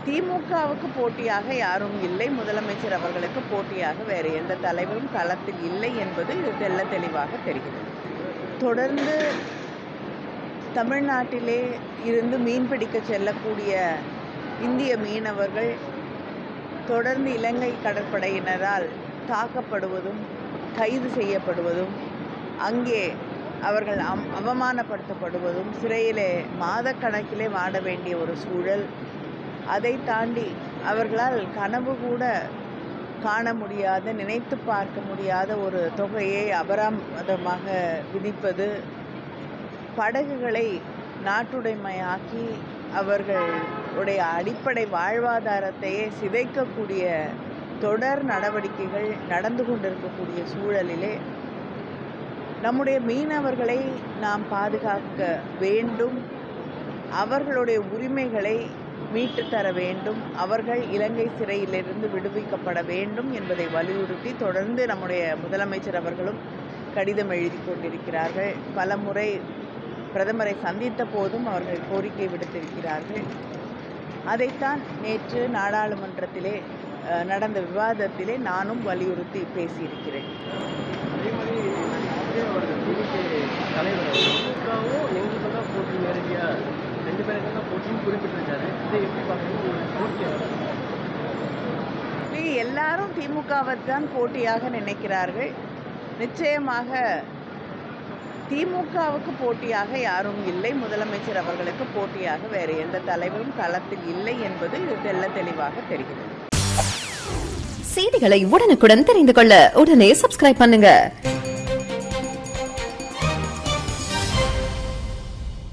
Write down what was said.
திமுகவுக்கு போட்டியாக யாரும் இல்லை. முதலமைச்சர் அவர்களுக்கு போட்டியாக வேறு எந்த தலைவரும் களத்தில் இல்லை என்பது தெள்ளத் தெளிவாக தெரிகிறது. தொடர்ந்து தமிழ்நாட்டிலே இருந்து மீன்பிடிக்க செல்லக்கூடிய இந்திய மீனவர்கள் தொடர்ந்து இலங்கை கடற்படையினரால் தாக்கப்படுவதும் கைது செய்யப்படுவதும், அங்கே அவர்கள் அவமானப்படுத்தப்படுவதும், சிறையிலே மாதக்கணக்கிலே வாட வேண்டிய ஒரு சூழல், அதை தாண்டி அவர்களால் கனவு கூட காண முடியாத, நினைத்து பார்க்க முடியாத ஒரு தொகையை அபராதமாக விதிப்பது, படகுகளை நாட்டுடைமையாக்கி அவர்களுடைய அடிப்படை வாழ்வாதாரத்தையே சிதைக்கக்கூடிய தொடர் நடவடிக்கைகள் நடந்து கொண்டிருக்கக்கூடிய சூழலிலே நம்முடைய மீனவர்களை நாம் பாதுகாக்க வேண்டும். அவர்களுடைய உரிமைகளை மீட்டு தர வேண்டும். அவர்கள் இலங்கை சிறையிலிருந்து விடுவிக்கப்பட வேண்டும் என்பதை வலியுறுத்தி தொடர்ந்து நம்முடைய முதலமைச்சர் அவர்களும் கடிதம் எழுதி கொண்டிருக்கிறார்கள். பல முறை பிரதமரை சந்தித்த போதும் அவர்கள் கோரிக்கை விடுத்திருக்கிறார்கள். அதைத்தான் நேற்று நாடாளுமன்றத்திலே நடந்த விவாதத்திலே நானும் வலியுறுத்தி பேசியிருக்கிறேன். எல்லாரும் திமுகவை தான் போட்டியாக நினைக்கிறார்கள். நிச்சயமாக திமுகவுக்கு போட்டியாக யாரும் இல்லை. முதலமைச்சர் அவர்களுக்கு போட்டியாக வேறு எந்த தலைவரும் களத்தில் இல்லை என்பது தெள்ளத் தெளிவாக தெரிகிறது. செய்திகளை உடனுக்குடன் தெரிந்து கொள்ள உடனே சப்ஸ்கிரைப் பண்ணுங்க.